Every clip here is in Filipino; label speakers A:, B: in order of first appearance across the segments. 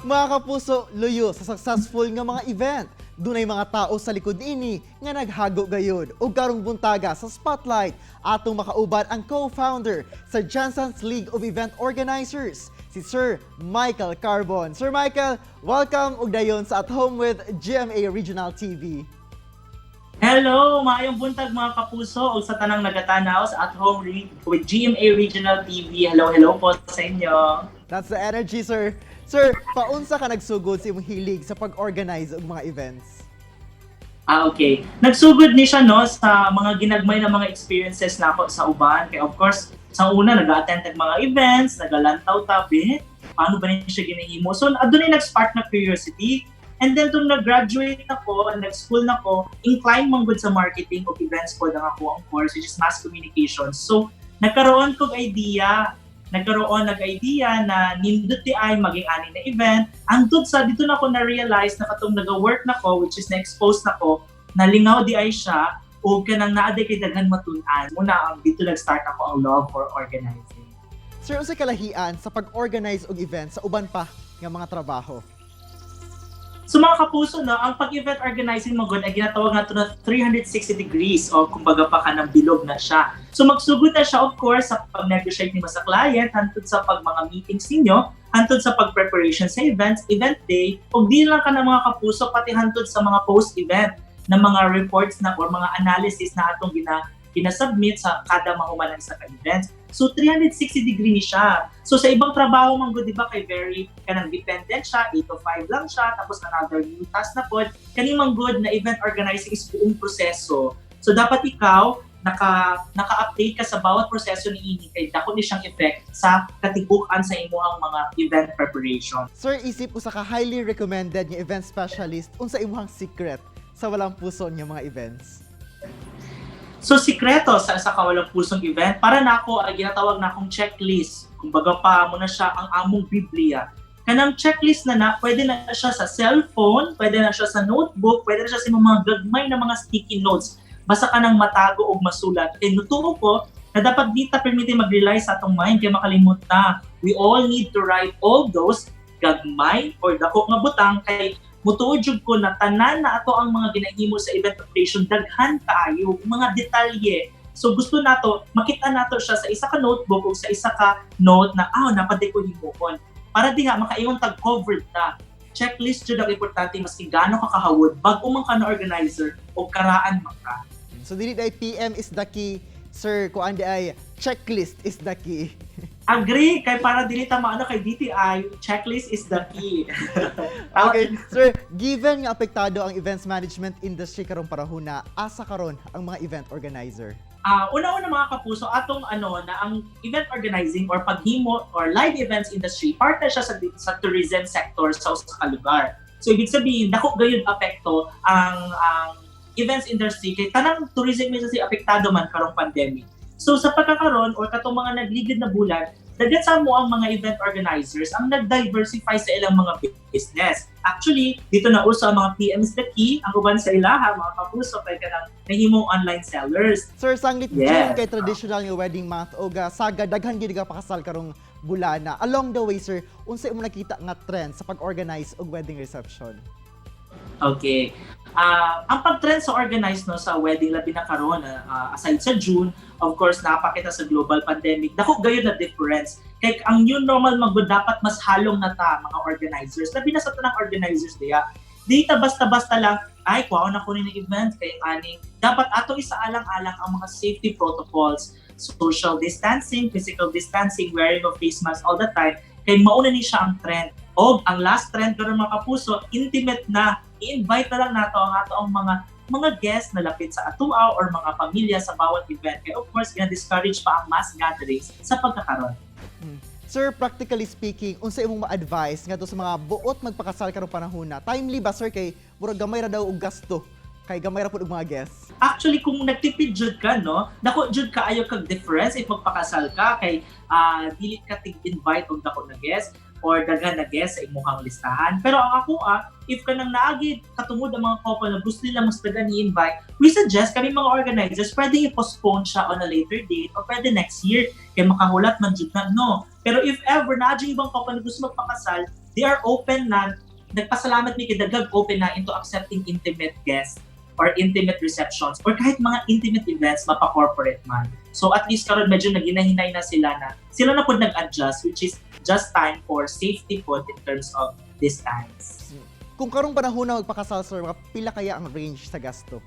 A: Mga kapuso, luyo sa successful nga mga event. Dunay mga tao sa likod niini nga naghago gayud ug karong buntaga sa spotlight atong makauban ang co-founder sa GenSan's League of Event Organizers, si Sir Michael Carbon. Sir Michael, welcome ug dayon sa At Home with GMA Regional TV.
B: Hello! Maayong buntag mga kapuso o sa tanang nagatanaw sa At Home with GMA Regional TV. Hello po sa inyo.
A: That's the energy, sir. Sir, paunsa ka nagsugod sa imong hilig sa pag-organize og mga events?
B: Okay. Nagsugod ni siya no sa mga ginagmay na mga experiences na ako sa uban. Kaya of course, sa una nag-attend ng mga events, nagalantaw tabi. Paano ba niya siya ginahimo? So, doon ay nag-spark na curiosity. And then, nung nag-graduate ako, nag-school na ko, inclined man gud sa marketing of events po lang ako ang course, which is mass communications. So, nagkaroon nag-idea na nindot di ay maging ani na event. Antod sa dito na ako na-realize na katong nag-work na ko, which is na-expose na ko, nalingaw di ay siya, o kanang naaday kay daghan matun-an. Muna, dito nag-start ako ang love for organizing.
A: Sir, unsay kalahian sa pag-organize og event sa uban pa nga mga trabaho?
B: So mga kapuso, no, ang pag-event organizing mo ay ginatawag nato na 360 degrees o kumbaga pa ka ng bilog na siya. So magsugod na siya of course sa pag-negotiate nimo sa client, hantod sa mga meetings ninyo, hantod sa pag-preparation sa events, event day, o di lang ka ng mga kapuso, pati hantod sa mga post-event na mga reports na or mga analysis na atong ginasubmit sa kada mahumanan sa ka-events. So 360 degree ni siya. So sa ibang trabaho man gud di ba kay very kanang dependent siya, 8 to 5 lang siya, tapos another new task na pod. Kani man gud na event organizing is buong proseso. So dapat ikaw naka-update ka sa bawat proseso niini kay dako ni siyang effect sa katigukan sa imong mga event preparation.
A: Sir, isip usa ka highly recommended nga event specialist unsa imong secret sa walang puso nga mga events?
B: So, sikreto sa kawalang pusong event, para na ako ay ginatawag na akong checklist. Kumbaga pa mo na siya ang among Biblia. Kanang checklist na pwede na siya sa cellphone, pwede na siya sa notebook, pwede na siya sa mga gagmay na mga sticky notes. Basta ka nang matago o masulat. E nutuo ko na dapat di ta permite mag-rely sa atong mind kaya makalimot na. We all need to write all those gagmay or dako nga butang kay mutuod jud ko na tanan na ato ang mga ginahimo sa event preparation daghan kaayo mga detalye. So gusto nato makita nato siya sa isa ka notebook o sa isa ka note na napadi ko himuon. Para diha makaingon tag covered na. Checklist jud ang importante maski gaano ka kahawod bag-o man ka na organizer o karaan man ka.
A: So dili day PM is the key, sir, kuan di ay checklist is the key.
B: Agree, kay para dili ta maano kay DTI, checklist is the key.
A: Okay, sir, given nga apektado ang events management industry karong panahon, asa karon ang mga event organizer?
B: Una-una mga kapuso, atong na ang event organizing or paghimo or live events industry, part na siya sa tourism sector sa usa ka lugar. So ibig sabihin, dako gayud apekto ang events industry kay tanang tourism industry apektado man karong pandemic. So sa pagkakaroon or katong mga nagligid na bulan, daghan sa mo ang mga event organizers ang nag-diversify sa ilang mga business. Actually, dito na uso ang mga PMs the key, ang uban sa ilaha, mga kapuso, kay kanang nahimong online sellers.
A: Sir, sanglit June kay traditional nga wedding month o saga daghan gyud ka pakasal karong bulana. Along the way, sir, unsa imong nakita nga trend sa pag-organize og wedding reception?
B: Okay. Ang pag-trend sa organize sa wedding labi na karon aside sa June, of course napakita sa global pandemic. Dako gayud na difference. Kay ang new normal dapat mas halong na ta mga organizers. Labi na sa tanang organizers diya. Dita basta-basta lang kuha na ko ni event kay ani. Dapat ato isaalang-alang ang mga safety protocols, social distancing, physical distancing, wearing of face mask all the time. Kay mauna ni siya ang trend. O ang last trend karon mga kapuso, intimate na. I-invite na lang nato ang mga guests na lapit sa atuaw or mga pamilya sa bawat event. Kaya of course, gina-discourage pa ang mass gatherings sa pagkakaroon.
A: Sir, practically speaking, unsa imong ma-advise ngadto sa mga buot magpakasal karong panahon? Timely ba, sir, kay murag gamay ra daw og gasto? Kay gamay ra pud og mga guests?
B: Actually, kung nagtipid jud ka, no, dako jud ka ayo kag difference if magpakasal ka kay dili ka tig-invite og dako na guest or daghan na guest sa imong listahan. Pero ang ako if ka nang naagid katungod ang mga couple na gusto nila mas daghan i-invite, we suggest kami mga organizers pwede i-postpone siya on a later date or pwede next year kay makahulat man jud na no. Pero if ever na ibang couple na gusto magpakasal, they are open na, nagpasalamat mi kay open na into accepting intimate guests or intimate receptions or kahit mga intimate events mapa-corporate man. So at least karon medyo naginahinay na sila na po nag-adjust, which is just time for safety po in terms of distance.
A: Kung karong panahon na magpakasal, sir, mga pila kaya ang range sa gasto?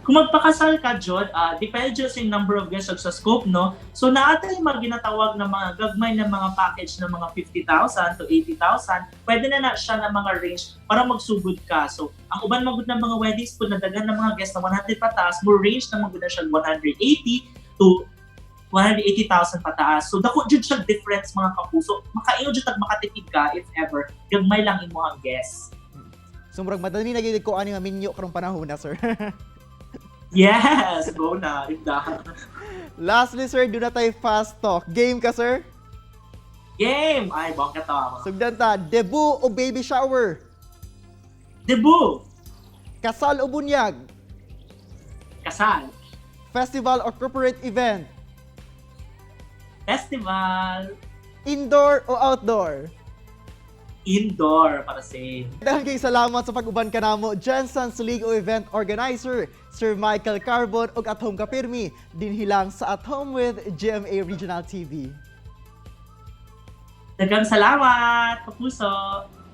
B: Kung magpakasal ka, Jod, depende dyan sa number of guests sa scope, no? So naatay mga ginatawag na mga gagmay na mga package na mga 50,000 to 80,000, pwede na siya na mga range para magsugod ka. So ang uban magud ng mga weddings po na dagan ng mga guests na 100 pataas, more range na magud na siya 180 to 180,000 pataas. So dako jud siya difference mga kapuso. Makaiyo jud tag makatipid ka if ever gagmay lang imong guests.
A: So murag madali na gyud ko ani nga minyo karong panahon na, sir.
B: Yes, go na.
A: Lastly, sir, do na tayo fast talk. Game ka, sir?
B: Game! Ay, bongga to.
A: Sugdan ta, debut o baby shower?
B: Debut!
A: Kasal o bunyag?
B: Kasal.
A: Festival or corporate event?
B: Festival.
A: Indoor o outdoor?
B: Indoor para safe.
A: Dahil kayo salamat sa pag-uban ka namo, GenSan's League o Event Organizer, Sir Michael Carbon og At Home Kapirmi, dinhilang sa At Home with GMA Regional TV.
B: Daghang salamat, kapuso!